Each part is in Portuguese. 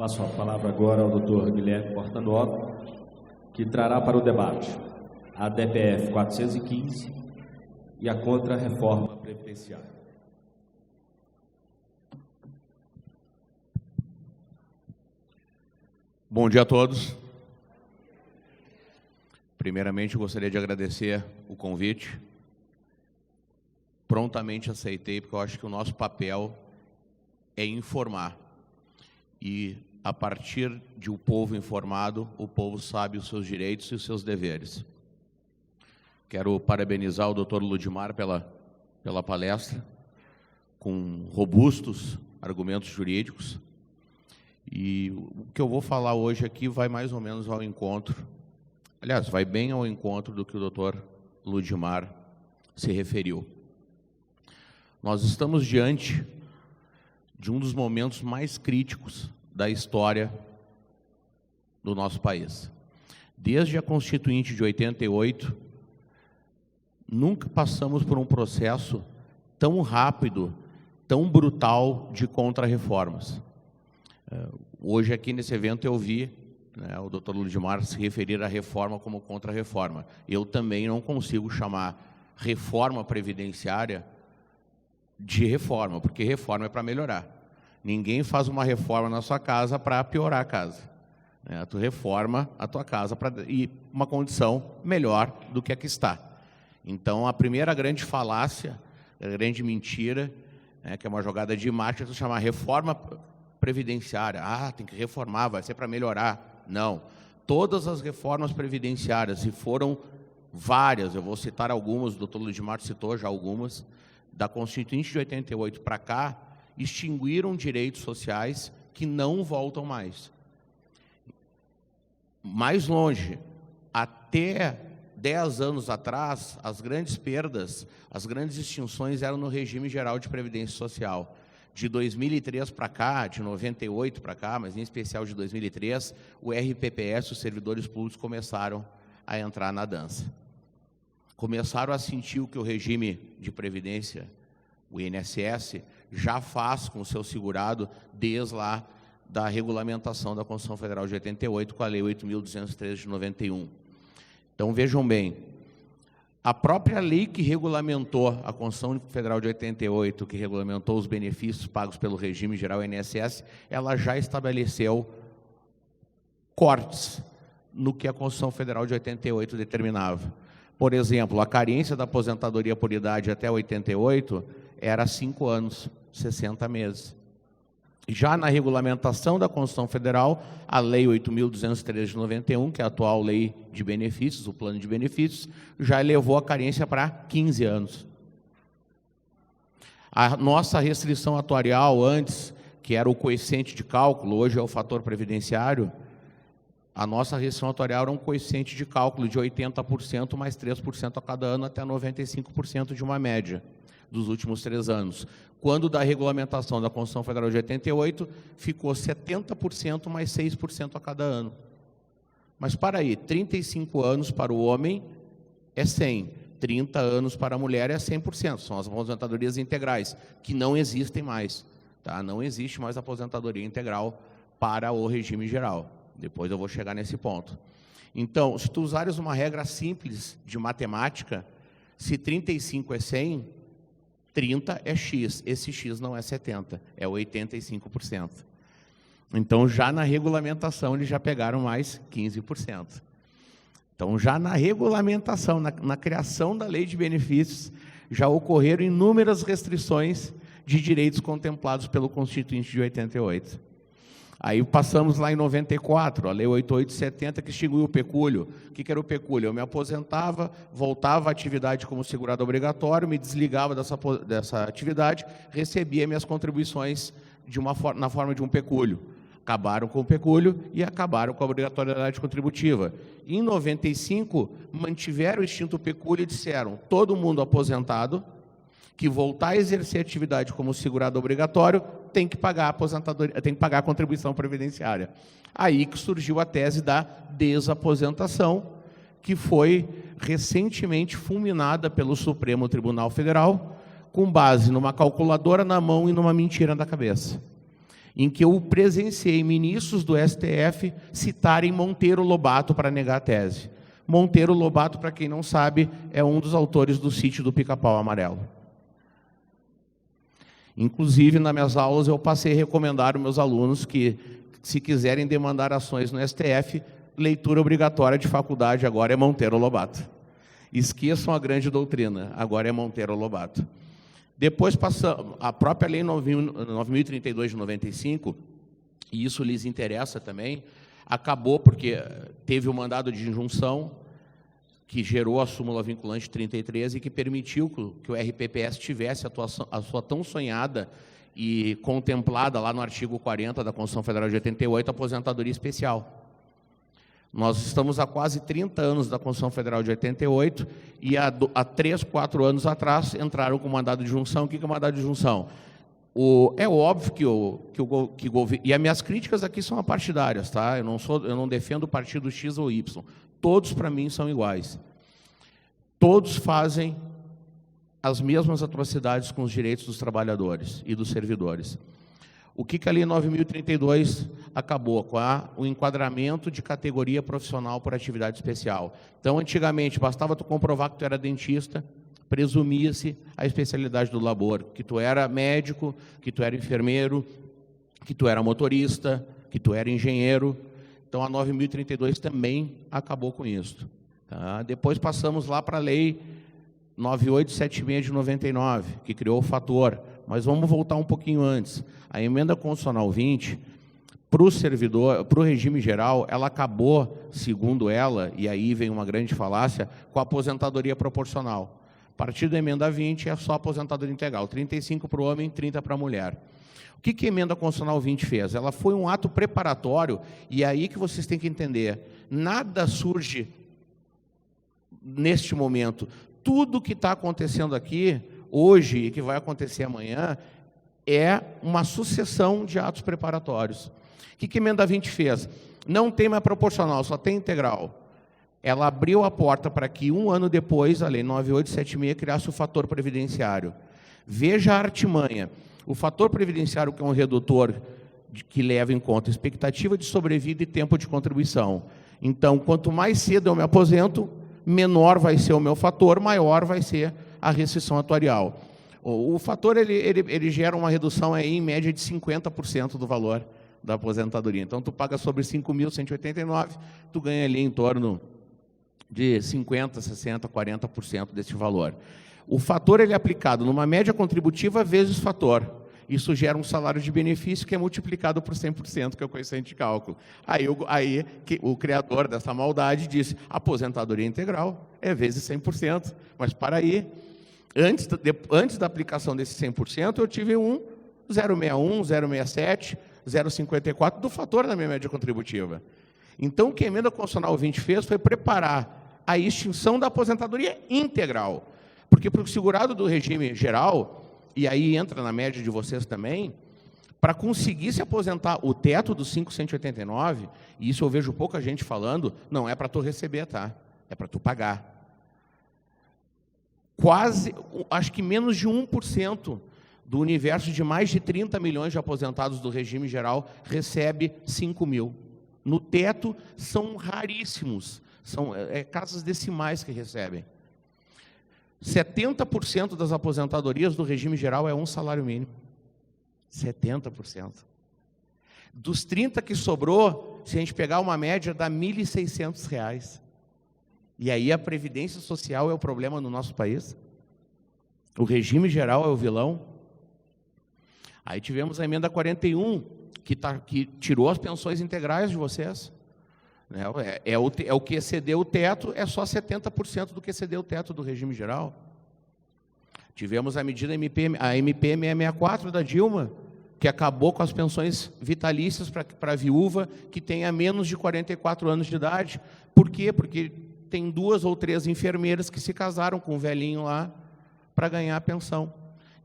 Passo a palavra agora ao Dr. Guilherme Portanova, que trará para o debate a DPF 415 e a Contra-Reforma Previdenciária. Bom dia a todos. Primeiramente, eu gostaria de agradecer o convite. Prontamente aceitei, porque eu acho que o nosso papel é informar. E, a partir de um povo informado, o povo sabe os seus direitos e os seus deveres. Quero parabenizar o Dr. Ludimar pela palestra, com robustos argumentos jurídicos. E o que eu vou falar hoje aqui vai mais ou menos ao encontro, aliás, vai bem ao encontro do que o Dr. Ludimar se referiu. Nós estamos diante de um dos momentos mais críticos da história do nosso país. Desde a Constituinte de 88, nunca passamos por um processo tão rápido, tão brutal de contra-reformas. Hoje aqui nesse evento eu vi o Dr. Ludimar se referir à reforma como contra-reforma. Eu também não consigo chamar reforma previdenciária de reforma, porque reforma é para melhorar. Ninguém faz uma reforma na sua casa para piorar a casa. Tu reforma a tua casa para ir uma condição melhor do que a que está. Então, a primeira grande falácia, a grande mentira, que é uma jogada de marketing, é chamar reforma previdenciária. Tem que reformar, vai ser para melhorar. Não. Todas as reformas previdenciárias, e foram várias, eu vou citar algumas, o doutor Ludimar citou já algumas, da Constituinte de 88 para cá, extinguiram direitos sociais que não voltam mais. Mais longe, até 10 anos atrás, as grandes perdas, as grandes extinções eram no regime geral de previdência social. De 2003 para cá, de 98 para cá, mas em especial de 2003, o RPPS, os servidores públicos, começaram a entrar na dança. Começaram a sentir o que o regime de previdência, o INSS, já faz com o seu segurado desde lá da regulamentação da Constituição Federal de 88 com a Lei 8.213 de 91. Então, vejam bem, a própria lei que regulamentou a Constituição Federal de 88, que regulamentou os benefícios pagos pelo regime geral INSS, ela já estabeleceu cortes no que a Constituição Federal de 88 determinava. Por exemplo, a carência da aposentadoria por idade até 88 era 5 anos, 60 meses. Já na regulamentação da Constituição Federal, a Lei 8.213 de 91, que é a atual Lei de Benefícios, o Plano de Benefícios, já elevou a carência para 15 anos. A nossa restrição atuarial antes, que era o coeficiente de cálculo, hoje é o fator previdenciário, a nossa restrição atuarial era um coeficiente de cálculo de 80% mais 3% a cada ano, até 95% de uma média dos últimos 3 anos. Quando da regulamentação da Constituição Federal de 88, ficou 70% mais 6% a cada ano. Mas para aí, 35 anos para o homem é 100, 30 anos para a mulher é 100%, são as aposentadorias integrais, que não existem mais. Não existe mais aposentadoria integral para o regime geral. Depois eu vou chegar nesse ponto. Então, se tu usares uma regra simples de matemática, se 35 é 100, 30 é X, esse X não é 70, é 85%. Então, já na regulamentação, eles já pegaram mais 15%. Então, já na regulamentação, na criação da lei de benefícios, já ocorreram inúmeras restrições de direitos contemplados pelo Constituinte de 88. Aí passamos lá em 94, a Lei 8870, que extinguiu o pecúlio. O que era o pecúlio? Eu me aposentava, voltava à atividade como segurado obrigatório, me desligava dessa atividade, recebia minhas contribuições na forma de um pecúlio. Acabaram com o pecúlio e acabaram com a obrigatoriedade contributiva. Em 95, mantiveram o extinto pecúlio e disseram, todo mundo aposentado, que voltar a exercer atividade como segurado obrigatório tem que pagar a aposentadoria, tem que pagar a contribuição previdenciária. Aí que surgiu a tese da desaposentação, que foi recentemente fulminada pelo Supremo Tribunal Federal, com base numa calculadora na mão e numa mentira na cabeça. em que eu presenciei ministros do STF citarem Monteiro Lobato para negar a tese. Monteiro Lobato, para quem não sabe, é um dos autores do Sítio do Pica-Pau Amarelo. Inclusive, nas minhas aulas, eu passei a recomendar aos meus alunos que, se quiserem demandar ações no STF, leitura obrigatória de faculdade agora é Monteiro Lobato. Esqueçam a grande doutrina, agora é Monteiro Lobato. Depois passamos a própria Lei 9.032 de 95, e isso lhes interessa também, acabou porque teve o mandado de injunção que gerou a súmula vinculante 33 e que permitiu que o RPPS tivesse a sua tão sonhada e contemplada lá no artigo 40 da Constituição Federal de 88, a aposentadoria especial. Nós estamos há quase 30 anos da Constituição Federal de 88 e há 3, 4 anos atrás entraram com mandado de junção. O que é mandado de junção? É óbvio que o governo... E as minhas críticas aqui são apartidárias, tá? Eu não defendo o partido X ou Y. Todos, para mim, são iguais. Todos fazem as mesmas atrocidades com os direitos dos trabalhadores e dos servidores. O que a Lei 9.032 acabou? Com o enquadramento de categoria profissional por atividade especial. Então, antigamente, bastava tu comprovar que tu era dentista, presumia-se a especialidade do labor, que tu era médico, que tu era enfermeiro, que tu era motorista, que tu era engenheiro. Então, a 9.032 também acabou com isso. Tá? Depois passamos lá para a Lei 9876 de 99, que criou o fator. Mas vamos voltar um pouquinho antes. A Emenda Constitucional 20, para o servidor, para o regime geral, ela acabou, segundo ela, e aí vem uma grande falácia, com a aposentadoria proporcional. A partir da Emenda 20 é só aposentadoria integral, 35 para o homem, 30 para a mulher. O que a Emenda Constitucional 20 fez? Ela foi um ato preparatório, e é aí que vocês têm que entender, nada surge neste momento. Tudo que está acontecendo aqui, hoje e que vai acontecer amanhã, é uma sucessão de atos preparatórios. O que a Emenda 20 fez? Não tem mais proporcional, só tem integral. Ela abriu a porta para que, um ano depois, a Lei 9876 criasse o fator previdenciário. Veja a artimanha. O fator previdenciário, que é um redutor que leva em conta expectativa de sobrevida e tempo de contribuição. Então, quanto mais cedo eu me aposento, menor vai ser o meu fator, maior vai ser a restrição atuarial. O fator ele gera uma redução aí, em média de 50% do valor da aposentadoria. Então, tu paga sobre 5.189, tu ganha ali em torno de 50%, 60%, 40% desse valor. O fator ele é aplicado numa média contributiva vezes fator. Isso gera um salário de benefício que é multiplicado por 100%, que é o coeficiente de cálculo. Aí o criador dessa maldade disse, aposentadoria integral é vezes 100%. Mas para aí, antes da aplicação desse 100%, eu tive um 0,61, 0,67, 0,54 do fator da minha média contributiva. Então, o que a Emenda Constitucional 20 fez foi preparar a extinção da aposentadoria integral. Porque para o segurado do regime geral, e aí entra na média de vocês também, para conseguir se aposentar, o teto dos 5.189, e isso eu vejo pouca gente falando, não é para tu receber, tá? É para tu pagar. Quase, acho que menos de 1% do universo de mais de 30 milhões de aposentados do regime geral recebe 5 mil. No teto, são raríssimos, são casas decimais que recebem. 70% das aposentadorias do regime geral é um salário mínimo. 70%. Dos 30 que sobrou, se a gente pegar uma média, dá R$ 1.600. E aí a Previdência Social é o problema no nosso país? O regime geral é o vilão? Aí tivemos a Emenda 41, que tirou as pensões integrais de vocês. O que excedeu o teto, é só 70% do que excedeu o teto do regime geral. Tivemos a medida a MP 664 da Dilma, que acabou com as pensões vitalícias para a viúva que tenha menos de 44 anos de idade. Por quê? Porque tem 2 ou 3 enfermeiras que se casaram com um velhinho lá para ganhar a pensão.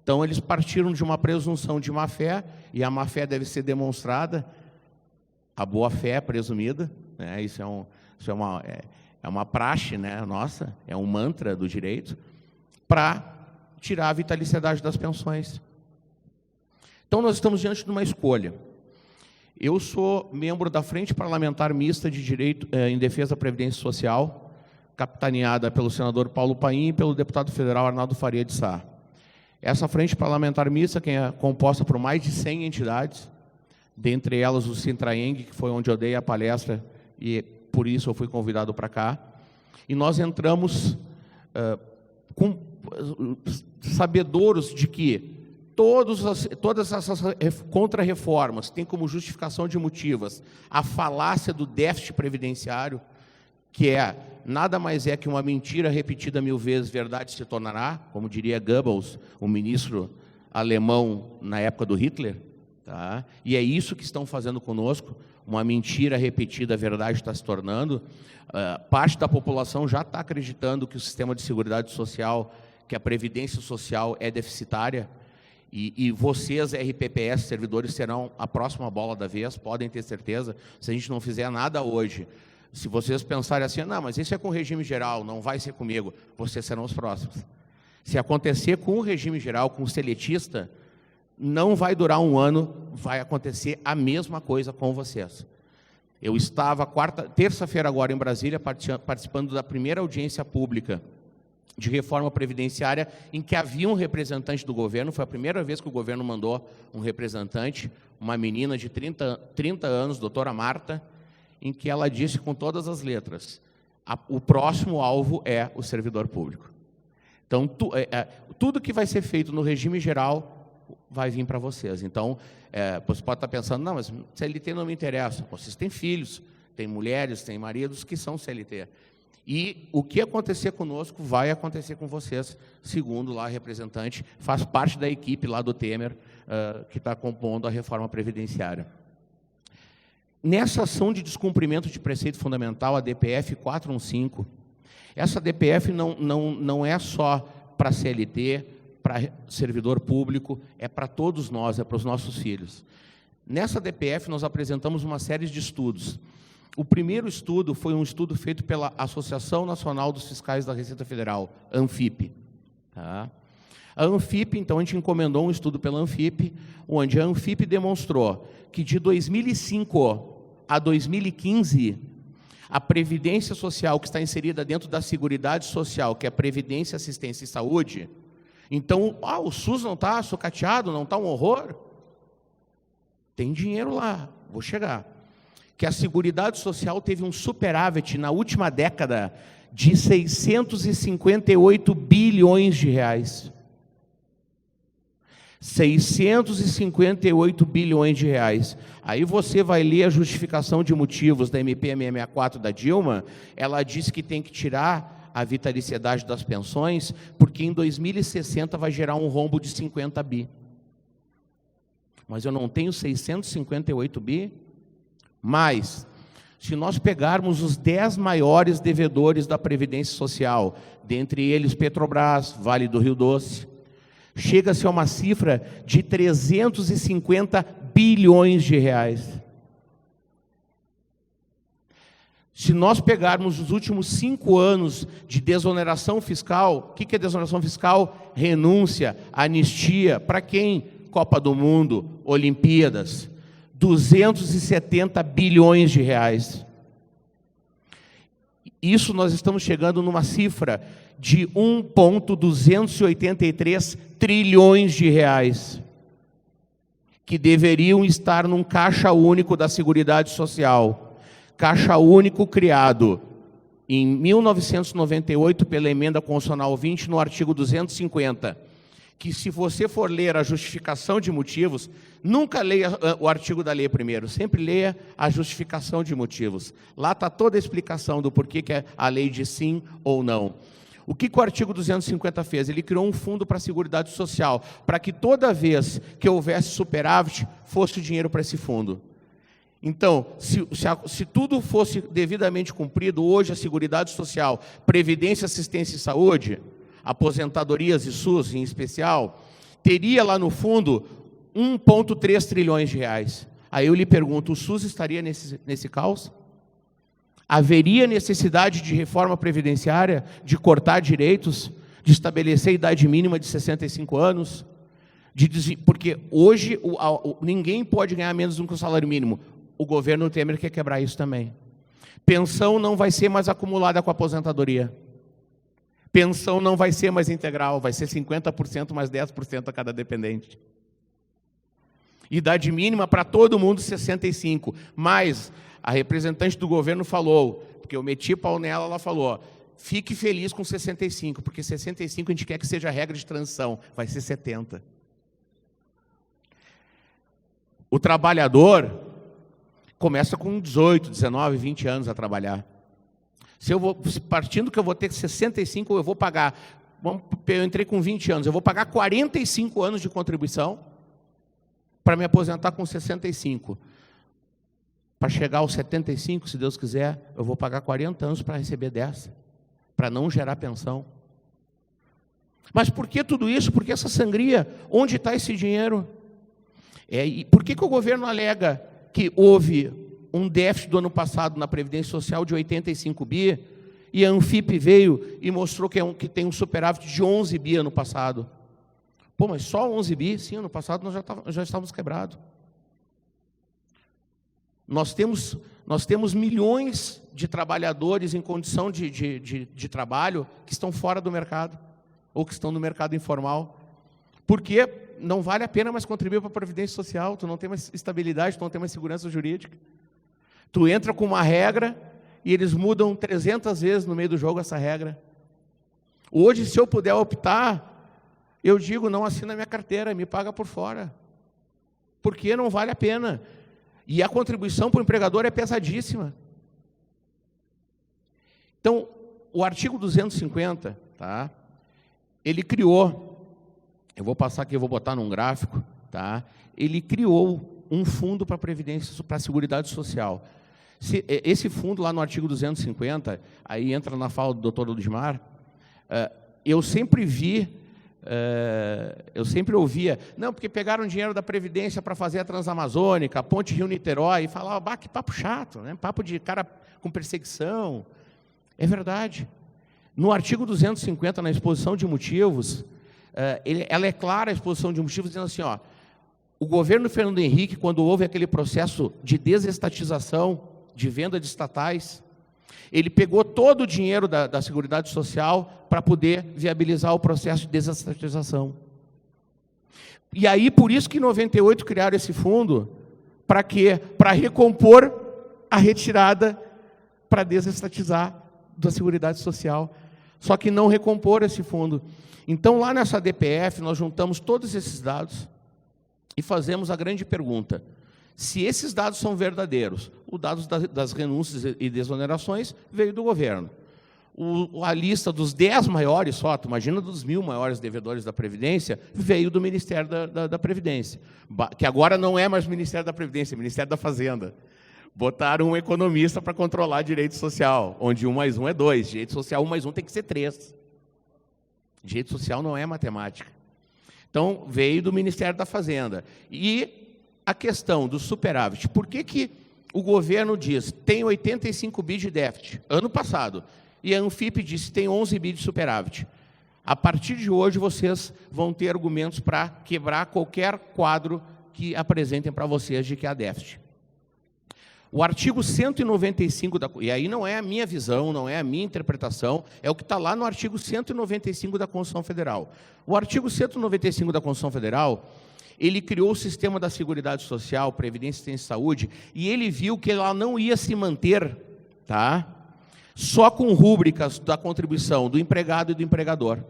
Então, eles partiram de uma presunção de má-fé, e a má-fé deve ser demonstrada, a boa-fé é presumida, né? Isso é uma praxe, né, nossa, é um mantra do direito, para tirar a vitaliciedade das pensões. Então, nós estamos diante de uma escolha. Eu sou membro da Frente Parlamentar Mista de Direito em Defesa da Previdência Social, capitaneada pelo senador Paulo Paim e pelo deputado federal Arnaldo Faria de Sá. Essa Frente Parlamentar Mista, que é composta por mais de 100 entidades, dentre elas o Sintraeng, que foi onde eu dei a palestra, e por isso eu fui convidado para cá, e nós entramos sabedouros de que todas essas contra-reformas têm como justificação de motivos a falácia do déficit previdenciário, que nada mais é que uma mentira repetida 1000 vezes, verdade se tornará, como diria Goebbels, o ministro alemão na época do Hitler, tá? E é isso que estão fazendo conosco, uma mentira repetida, a verdade está se tornando. Parte da população já está acreditando que o sistema de seguridade social, que a previdência social é deficitária, e vocês, RPPS, servidores, serão a próxima bola da vez, podem ter certeza. Se a gente não fizer nada hoje, se vocês pensarem assim, não, mas isso é com o regime geral, não vai ser comigo, vocês serão os próximos. Se acontecer com o regime geral, com o seletista, não vai durar um ano, vai acontecer a mesma coisa com vocês. Eu estava terça-feira agora em Brasília, participando da primeira audiência pública de reforma previdenciária, em que havia um representante do governo. Foi a primeira vez que o governo mandou um representante, uma menina de 30 anos, doutora Marta, em que ela disse com todas as letras, o próximo alvo é o servidor público. Então, tudo que vai ser feito no regime geral vai vir para vocês. Então, você pode estar pensando, não, mas CLT não me interessa. Vocês têm filhos, têm mulheres, têm maridos que são CLT. E o que acontecer conosco vai acontecer com vocês, segundo lá a representante, faz parte da equipe lá do Temer, que está compondo a reforma previdenciária. Nessa ação de descumprimento de preceito fundamental, a DPF 415, essa DPF não é só para CLT, para servidor público, é para todos nós, é para os nossos filhos. Nessa DPF nós apresentamos uma série de estudos. O primeiro estudo foi um estudo feito pela Associação Nacional dos Fiscais da Receita Federal, ANFIP. Tá? A ANFIP, então, a gente encomendou um estudo pela ANFIP, onde a ANFIP demonstrou que de 2005 a 2015, a Previdência Social, que está inserida dentro da Seguridade Social, que é Previdência, Assistência e Saúde, então, o SUS não está sucateado, não está um horror? Tem dinheiro lá, vou chegar. Que a Seguridade Social teve um superávit na última década de 658 bilhões de reais. 658 bilhões de reais. Aí você vai ler a justificação de motivos da MP 664 da Dilma, ela disse que tem que tirar a vitaliciedade das pensões, porque em 2060 vai gerar um rombo de 50 bi. Mas eu não tenho 658 bi? Mas, se nós pegarmos os 10 maiores devedores da Previdência Social, dentre eles Petrobras, Vale do Rio Doce, chega-se a uma cifra de 350 bilhões de reais. Se nós pegarmos os últimos 5 anos de desoneração fiscal, o que é desoneração fiscal? Renúncia, anistia, para quem? Copa do Mundo, Olimpíadas, 270 bilhões de reais. Isso nós estamos chegando numa cifra de 1,283 trilhões de reais, que deveriam estar num caixa único da Seguridade Social. Caixa único criado em 1998 pela Emenda Constitucional 20, no artigo 250, que se você for ler a justificação de motivos, nunca leia o artigo da lei primeiro, sempre leia a justificação de motivos. Lá está toda a explicação do porquê que a lei diz sim ou não. O que o artigo 250 fez? Ele criou um fundo para a Seguridade Social, para que toda vez que houvesse superávit, fosse o dinheiro para esse fundo. Então, se tudo fosse devidamente cumprido, hoje a Seguridade Social, Previdência, Assistência e Saúde, aposentadorias e SUS em especial, teria lá no fundo 1,3 trilhões de reais. Aí eu lhe pergunto, o SUS estaria nesse caos? Haveria necessidade de reforma previdenciária, de cortar direitos, de estabelecer idade mínima de 65 anos? Porque hoje ninguém pode ganhar menos do que o salário mínimo. O governo Temer quer quebrar isso também. Pensão não vai ser mais acumulada com a aposentadoria. Pensão não vai ser mais integral, vai ser 50% mais 10% a cada dependente. Idade mínima para todo mundo 65. Mas a representante do governo falou, porque eu meti pau nela, ela falou, fique feliz com 65, porque 65 a gente quer que seja a regra de transição, vai ser 70. O trabalhador começa com 18, 19, 20 anos a trabalhar. Partindo que eu vou ter 65, eu vou pagar, eu entrei com 20 anos, eu vou pagar 45 anos de contribuição para me aposentar com 65. Para chegar aos 75, se Deus quiser, eu vou pagar 40 anos para receber 10, para não gerar pensão. Mas por que tudo isso? Por que essa sangria? Onde está esse dinheiro? E por que o governo alega que houve um déficit do ano passado na Previdência Social de 85 bi, e a Anfip veio e mostrou que tem um superávit de 11 bi ano passado? Pô, mas só 11 bi? Sim, ano passado nós já estávamos quebrados. Nós temos milhões de trabalhadores em condição de trabalho que estão fora do mercado, ou que estão no mercado informal, porque não vale a pena mais contribuir para a Previdência Social, tu não tem mais estabilidade, tu não tem mais segurança jurídica. Tu entra com uma regra e eles mudam 300 vezes no meio do jogo essa regra. Hoje, se eu puder optar, eu digo, não assina minha carteira, me paga por fora. Porque não vale a pena. E a contribuição para o empregador é pesadíssima. Então, o artigo 250, tá? Ele criou, eu vou passar aqui, eu vou botar num gráfico, tá? Ele criou um fundo para a Previdência, para a Seguridade Social. Esse fundo, lá no artigo 250, aí entra na fala do doutor Ludmar, eu sempre ouvia, não, porque pegaram dinheiro da Previdência para fazer a Transamazônica, a Ponte Rio-Niterói, e falava, que papo chato, né? Papo de cara com perseguição. É verdade. No artigo 250, na exposição de motivos, ela é clara, a exposição de motivos, dizendo assim, o governo Fernando Henrique, quando houve aquele processo de desestatização, de venda de estatais, ele pegou todo o dinheiro da Seguridade Social para poder viabilizar o processo de desestatização. E aí, por isso que em 98 criaram esse fundo, para quê? Para recompor a retirada para desestatizar da Seguridade Social. Só que não recompor esse fundo. Então, lá nessa DPF, nós juntamos todos esses dados e fazemos a grande pergunta. Se esses dados são verdadeiros, os dados das renúncias e desonerações veio do governo. A lista dos 10 maiores só, tu imagina dos 1.000 maiores devedores da Previdência, veio do Ministério da Previdência, que agora não é mais Ministério da Previdência, é Ministério da Fazenda. Botaram um economista para controlar direito social, onde 1 mais 1 é 2, direito social 1 mais 1 tem que ser 3. Direito social não é matemática. Então, veio do Ministério da Fazenda. E a questão do superávit, por que o governo diz tem 85 bi de déficit, ano passado, e a Anfip disse tem 11 bi de superávit? A partir de hoje, vocês vão ter argumentos para quebrar qualquer quadro que apresentem para vocês de que há déficit. O artigo 195, e aí não é a minha visão, não é a minha interpretação, é o que está lá no artigo 195 da Constituição Federal. O artigo 195 da Constituição Federal, ele criou o sistema da Seguridade Social, Previdência, Assistência e Saúde, e ele viu que ela não ia se manter, tá? Só com rúbricas da contribuição do empregado e do empregador.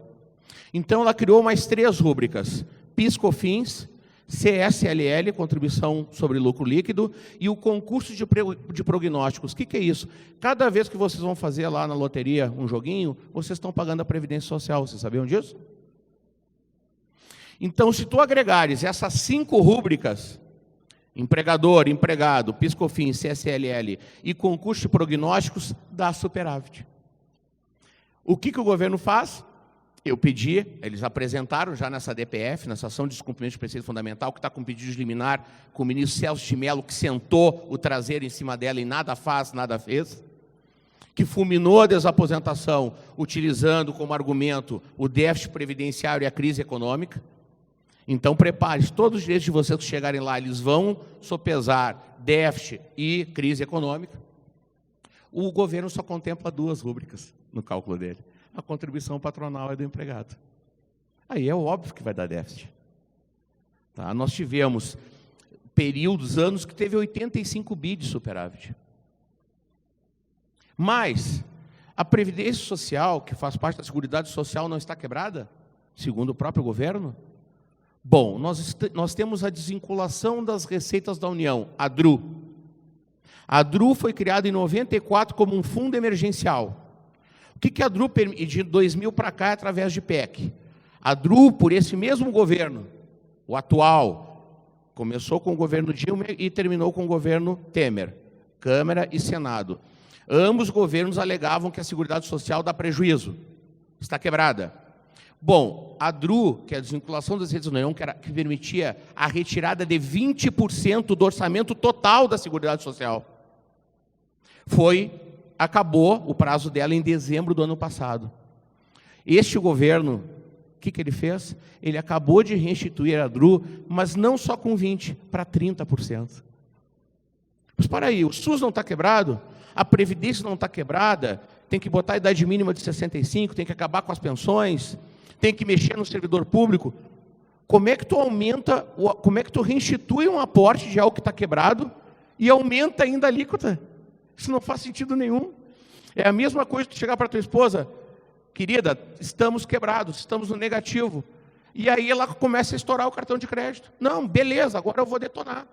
Então, ela criou mais 3 rúbricas, PIS/COFINS, CSLL, contribuição sobre lucro líquido, e o concurso de prognósticos. O que é isso? Cada vez que vocês vão fazer lá na loteria um joguinho, vocês estão pagando a Previdência Social. Vocês sabiam disso? Então, se tu agregares essas 5 rúbricas, empregador, empregado, PIS/COFINS, CSLL e concurso de prognósticos, dá superávit. O que o governo faz? Eu pedi, eles apresentaram já nessa DPF, nessa ação de descumprimento de preceito fundamental, que está com pedido de liminar com o ministro Celso de Mello, que sentou o traseiro em cima dela e nada faz, nada fez, que fulminou a desaposentação, utilizando como argumento o déficit previdenciário e a crise econômica. Então, prepare-se, todos os direitos de vocês que chegarem lá, eles vão sopesar déficit e crise econômica. O governo só contempla 2 rúbricas no cálculo dele. A contribuição patronal é do empregado. Aí é óbvio que vai dar déficit. Tá? Nós tivemos períodos, anos, que teve 85 bi de superávit. Mas a Previdência Social, que faz parte da Seguridade Social, não está quebrada? Segundo o próprio governo? Bom, nós temos a desvinculação das receitas da União, a DRU. A DRU foi criada em 94 como um fundo emergencial. O que a DRU permite? De 2000 para cá, através de PEC. A DRU, por esse mesmo governo, o atual, começou com o governo Dilma e terminou com o governo Temer, Câmara e Senado. Ambos governos alegavam que a Seguridade Social dá prejuízo, está quebrada. Bom, a DRU, que é a desvinculação das receitas da União, que permitia a retirada de 20% do orçamento total da Seguridade Social, acabou o prazo dela em dezembro do ano passado. Este governo, o que ele fez? Ele acabou de restituir a DRU, mas não só com 20%, para 30%. Mas para aí, o SUS não está quebrado? A Previdência não está quebrada? Tem que botar a idade mínima de 65, tem que acabar com as pensões, tem que mexer no servidor público. Como é que tu aumenta, como é que tu reinstitui um aporte de algo que está quebrado e aumenta ainda a alíquota? Isso não faz sentido nenhum. É a mesma coisa que tu chegar para tua esposa, querida, estamos quebrados, estamos no negativo. E aí ela começa a estourar o cartão de crédito. Não, beleza, agora eu vou detonar.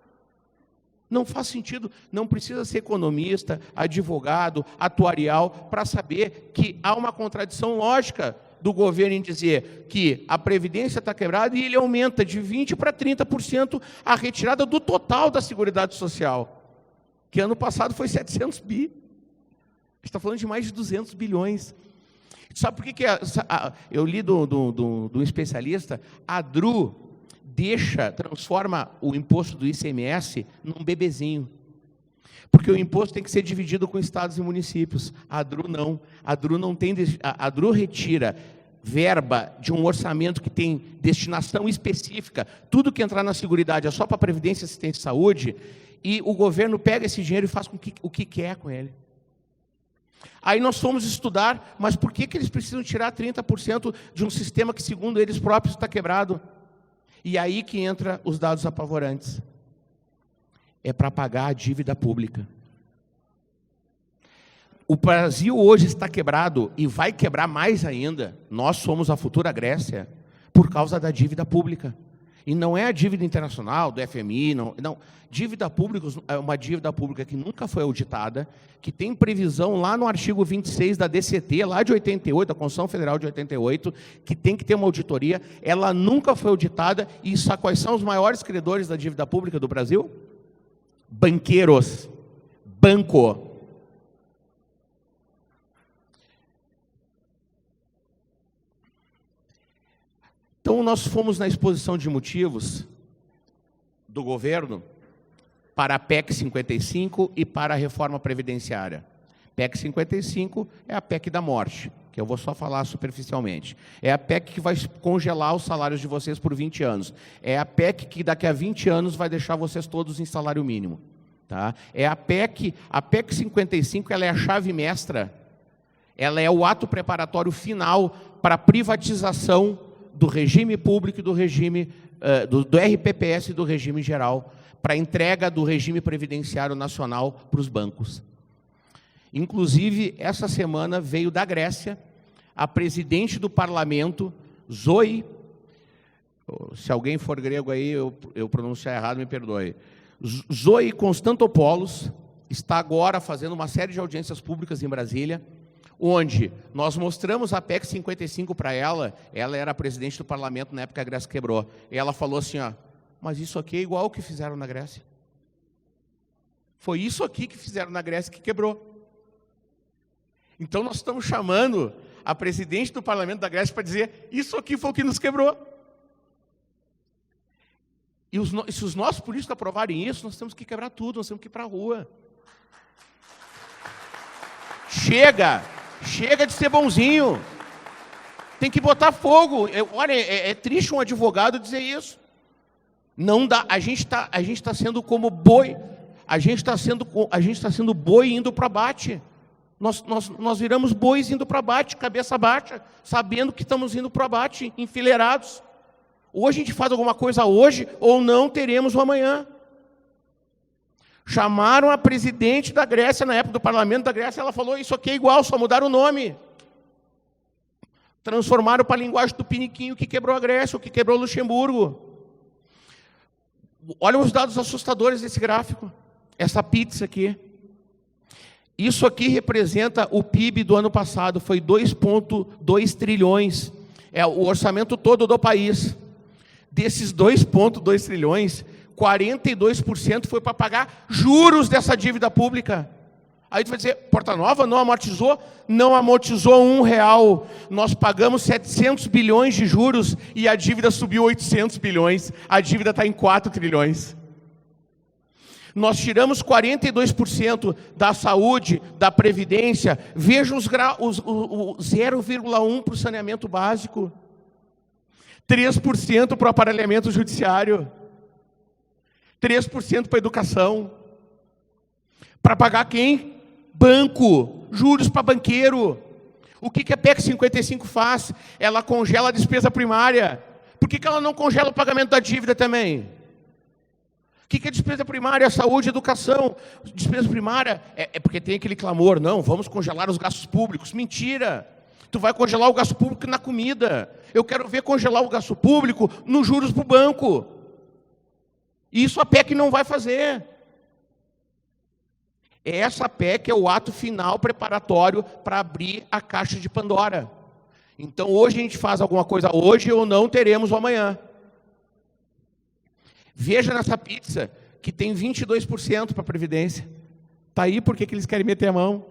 Não faz sentido, não precisa ser economista, advogado, atuarial, para saber que há uma contradição lógica do governo em dizer que a Previdência está quebrada e ele aumenta de 20% para 30% a retirada do total da Seguridade Social, que ano passado foi 700 bi. A gente está falando de mais de 200 bilhões. Sabe por que eu li do especialista? A DRU transforma o imposto do ICMS num bebezinho. Porque o imposto tem que ser dividido com estados e municípios. A DRU não. A DRU não tem. A DRU retira verba de um orçamento que tem destinação específica. Tudo que entrar na Seguridade é só para Previdência, Assistência e Saúde. E o governo pega esse dinheiro e faz o que quer com ele. Aí nós fomos estudar, mas por que eles precisam tirar 30% de um sistema que, segundo eles próprios, está quebrado? E aí que entra os dados apavorantes. É para pagar a dívida pública. O Brasil hoje está quebrado e vai quebrar mais ainda. Nós somos a futura Grécia por causa da dívida pública. E não é a dívida internacional, do FMI, não. Dívida pública é uma dívida pública que nunca foi auditada, que tem previsão lá no artigo 26 da DCT, lá de 88, da Constituição Federal de 88, que tem que ter uma auditoria. Ela nunca foi auditada. E quais são os maiores credores da dívida pública do Brasil? Banqueiros. Banco. Então, nós fomos na exposição de motivos do governo para a PEC 55 e para a reforma previdenciária. PEC 55 é a PEC da morte, que eu vou só falar superficialmente. É a PEC que vai congelar os salários de vocês por 20 anos. É a PEC que daqui a 20 anos vai deixar vocês todos em salário mínimo. Tá? É a PEC 55, ela é a chave mestra, ela é o ato preparatório final para a privatização do regime público e do regime do RPPS e do regime geral, para a entrega do regime previdenciário nacional para os bancos. Inclusive, essa semana veio da Grécia a presidente do parlamento, Zoe, se alguém for grego aí, eu pronunciar errado, me perdoe, Zoe Constantopoulos, está agora fazendo uma série de audiências públicas em Brasília, onde nós mostramos a PEC 55 para ela era presidente do parlamento na época que a Grécia quebrou, e ela falou assim, mas isso aqui é igual ao que fizeram na Grécia. Foi isso aqui que fizeram na Grécia que quebrou. Então nós estamos chamando a presidente do parlamento da Grécia para dizer, isso aqui foi o que nos quebrou. E se os nossos políticos aprovarem isso, nós temos que quebrar tudo, nós temos que ir para a rua. Chega de ser bonzinho. Tem que botar fogo. Olha, é triste um advogado dizer isso. Não dá, a gente tá sendo como boi, a gente está sendo boi indo para abate. Nós viramos bois indo para abate, cabeça baixa, sabendo que estamos indo para abate, enfileirados. Ou a gente faz alguma coisa hoje, ou não teremos o amanhã. Chamaram a presidente da Grécia, na época do parlamento da Grécia, ela falou, isso aqui é igual, só mudaram o nome. Transformaram para a linguagem do piniquinho, o que quebrou a Grécia, o que quebrou Luxemburgo. Olha os dados assustadores desse gráfico. Essa pizza aqui. Isso aqui representa o PIB do ano passado, foi 2,2 trilhões. É o orçamento todo do país. Desses 2,2 trilhões, 42% foi para pagar juros dessa dívida pública. Aí tu vai dizer, Porta Nova não amortizou? Não amortizou R$1. Nós pagamos 700 bilhões de juros e a dívida subiu 800 bilhões. A dívida está em 4 trilhões. Nós tiramos 42% da saúde, da previdência. Veja o 0,1% para o saneamento básico. 3% para o aparelhamento judiciário. 3% para a educação. Para pagar quem? Banco. Juros para banqueiro. O que a PEC 55 faz? Ela congela a despesa primária. Por que ela não congela o pagamento da dívida também? O que é despesa primária? Saúde, educação. Despesa primária é porque tem aquele clamor. Não, vamos congelar os gastos públicos. Mentira. Tu vai congelar o gasto público na comida. Eu quero ver congelar o gasto público nos juros para o banco. Isso a PEC não vai fazer. Essa PEC é o ato final preparatório para abrir a caixa de Pandora. Então, hoje a gente faz alguma coisa hoje ou não teremos o amanhã. Veja nessa pizza que tem 22% para a Previdência. Está aí porque que eles querem meter a mão.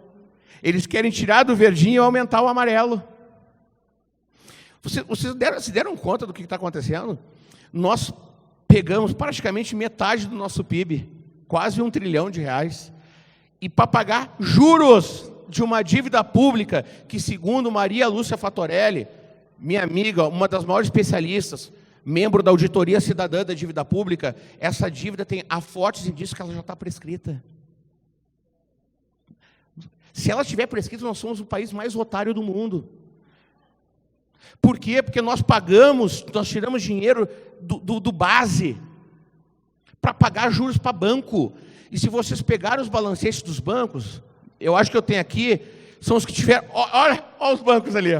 Eles querem tirar do verdinho e aumentar o amarelo. Vocês se deram conta do que está acontecendo? Nós pegamos praticamente metade do nosso PIB, quase R$1 trilhão, e para pagar juros de uma dívida pública que, segundo Maria Lúcia Fatorelli, minha amiga, uma das maiores especialistas, membro da Auditoria Cidadã da Dívida Pública, essa dívida tem a fortes indícios que ela já está prescrita. Se ela estiver prescrita, nós somos o país mais otário do mundo. Por quê? Porque nós tiramos dinheiro do base para pagar juros para banco. E se vocês pegarem os balancetes dos bancos, eu acho que eu tenho aqui, são os que tiveram... Olha os bancos ali.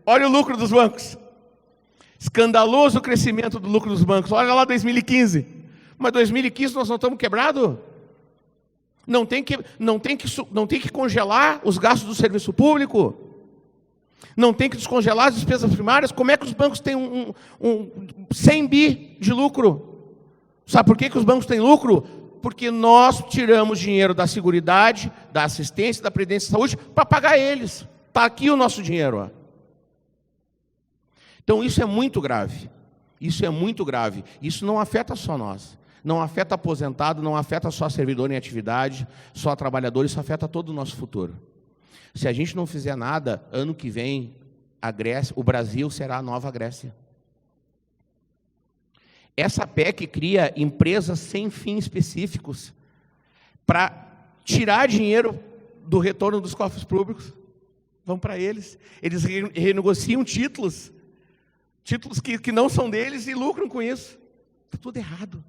Olha o lucro dos bancos. Escandaloso o crescimento do lucro dos bancos. Olha lá 2015. Mas 2015 nós não estamos quebrados? Não tem que congelar os gastos do serviço público? Não tem que descongelar as despesas primárias? Como é que os bancos têm 100 bi de lucro? Sabe por que os bancos têm lucro? Porque nós tiramos dinheiro da Seguridade, da assistência, da Previdência e Saúde para pagar eles. Está aqui o nosso dinheiro. Ó. Então isso é muito grave. Isso é muito grave. Isso não afeta só nós. Não afeta aposentado, não afeta só servidor em atividade, só trabalhador, isso afeta todo o nosso futuro. Se a gente não fizer nada, ano que vem, o Brasil será a nova Grécia. Essa PEC cria empresas sem fins específicos para tirar dinheiro do retorno dos cofres públicos. Vão para eles. Eles renegociam títulos que não são deles e lucram com isso. Está tudo errado.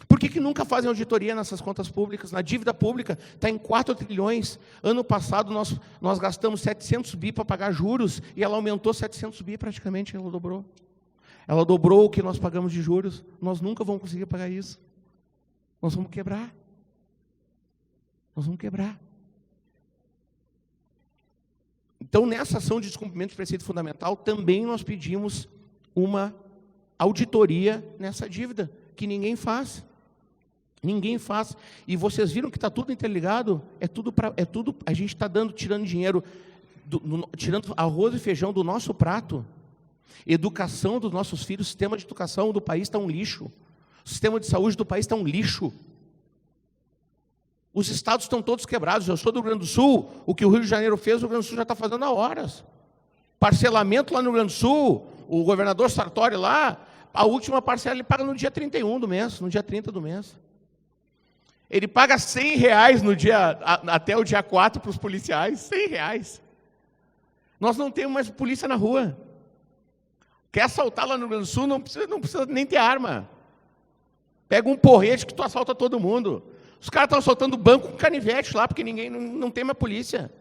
Por que nunca fazem auditoria nessas contas públicas? Na dívida pública está em 4 trilhões. Ano passado nós gastamos 700 bi para pagar juros e ela aumentou 700 bi praticamente, ela dobrou. Ela dobrou o que nós pagamos de juros. Nós nunca vamos conseguir pagar isso. Nós vamos quebrar. Nós vamos quebrar. Então, nessa ação de descumprimento de preceito fundamental, também nós pedimos uma auditoria nessa dívida, que ninguém faz. Ninguém faz. E vocês viram que está tudo interligado? É tudo, a gente está tirando dinheiro, tirando arroz e feijão do nosso prato. Educação dos nossos filhos, o sistema de educação do país está um lixo. O sistema de saúde do país está um lixo. Os estados estão todos quebrados. Eu sou do Rio Grande do Sul, o que o Rio de Janeiro fez, o Rio Grande do Sul já está fazendo há horas. Parcelamento lá no Rio Grande do Sul, o governador Sartori lá A última parcela ele paga no dia 31 do mês, no dia 30 do mês. Ele paga R$100 no dia, até o dia 4 para os policiais, R$100. Nós não temos mais polícia na rua. Quer assaltar lá no Rio Grande do Sul, não precisa nem ter arma. Pega um porrete que tu assalta todo mundo. Os caras estão assaltando banco com canivete lá, porque ninguém não tem mais polícia.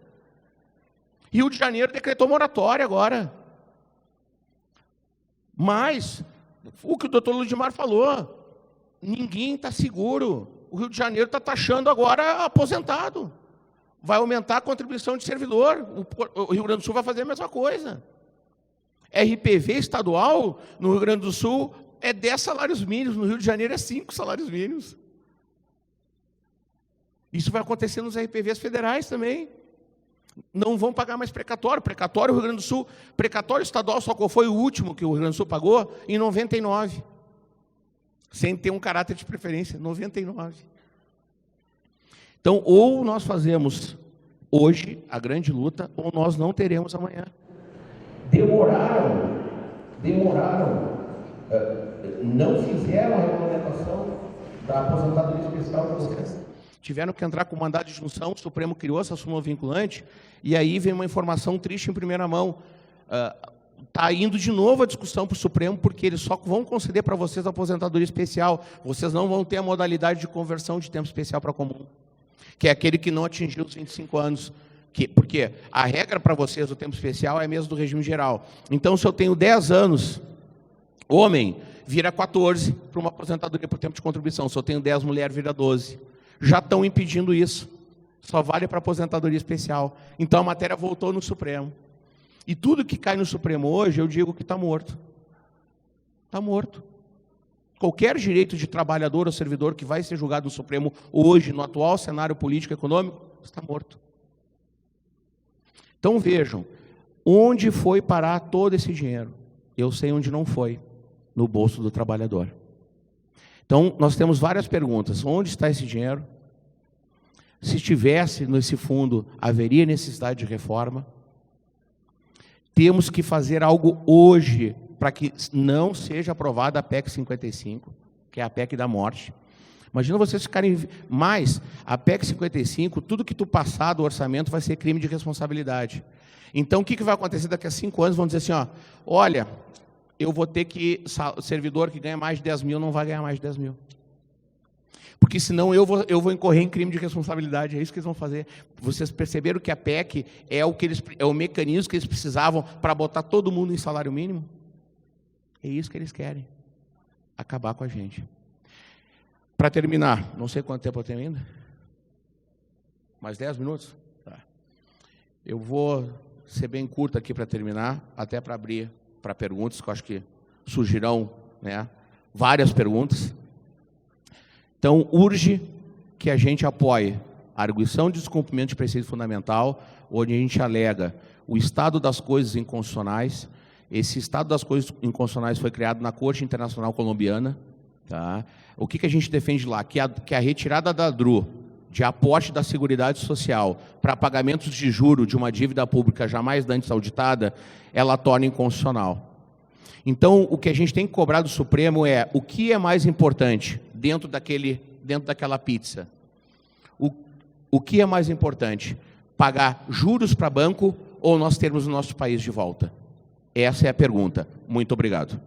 Rio de Janeiro decretou moratória agora. Mas, o que o doutor Ludimar falou, ninguém está seguro. O Rio de Janeiro está taxando agora aposentado. Vai aumentar a contribuição de servidor. O Rio Grande do Sul vai fazer a mesma coisa. RPV estadual, no Rio Grande do Sul, é 10 salários mínimos. No Rio de Janeiro é 5 salários mínimos. Isso vai acontecer nos RPVs federais também. Não vão pagar mais precatório. Precatório, Rio Grande do Sul, precatório estadual, só qual foi o último que o Rio Grande do Sul pagou? Em 99. Sem ter um caráter de preferência, 99. Então, ou nós fazemos hoje a grande luta, ou nós não teremos amanhã. Demoraram, não fizeram a regulamentação da aposentadoria especial para vocês. Tiveram que entrar com mandado de junção, o Supremo criou essa súmula vinculante, e aí vem uma informação triste em primeira mão. Está indo de novo a discussão para o Supremo, porque eles só vão conceder para vocês a aposentadoria especial. Vocês não vão ter a modalidade de conversão de tempo especial para comum, que é aquele que não atingiu os 25 anos. Porque a regra para vocês do tempo especial é a mesma do regime geral. Então, se eu tenho 10 anos, homem, vira 14 para uma aposentadoria por tempo de contribuição. Se eu tenho 10, mulher, vira 12. Já estão impedindo isso. Só vale para aposentadoria especial. Então, a matéria voltou no Supremo. E tudo que cai no Supremo hoje, eu digo que está morto. Está morto. Qualquer direito de trabalhador ou servidor que vai ser julgado no Supremo hoje, no atual cenário político e econômico, está morto. Então vejam, onde foi parar todo esse dinheiro? Eu sei onde não foi, no bolso do trabalhador. Então, nós temos várias perguntas. Onde está esse dinheiro? Se estivesse nesse fundo, haveria necessidade de reforma? Temos que fazer algo hoje para que não seja aprovada a PEC 55, que é a PEC da morte. Imagina vocês ficarem mais. A PEC 55, tudo que tu passar do orçamento vai ser crime de responsabilidade. Então, o que vai acontecer daqui a 5 anos? Vão dizer assim, ó, olha, eu vou ter que, o servidor que ganha mais de 10 mil não vai ganhar mais de 10 mil. Porque senão eu vou incorrer em crime de responsabilidade, é isso que eles vão fazer. Vocês perceberam que a PEC é o mecanismo que eles precisavam para botar todo mundo em salário mínimo? É isso que eles querem, acabar com a gente. Para terminar, não sei quanto tempo eu tenho ainda. Mais 10 minutos? Tá. Eu vou ser bem curto aqui para terminar, até para abrir para perguntas, que eu acho que surgirão, né, várias perguntas. Então, urge que a gente apoie a arguição de descumprimento de preceito fundamental, onde a gente alega o estado das coisas inconstitucionais. Esse estado das coisas inconstitucionais foi criado na Corte Internacional Colombiana. Tá? O que a gente defende lá? Que a retirada da DRU, de aporte da Seguridade Social, para pagamentos de juro de uma dívida pública jamais antes auditada, ela torna inconstitucional. Então, o que a gente tem que cobrar do Supremo é o que é mais importante dentro daquela pizza. O que é mais importante? Pagar juros para banco ou nós termos o nosso país de volta? Essa é a pergunta. Muito obrigado.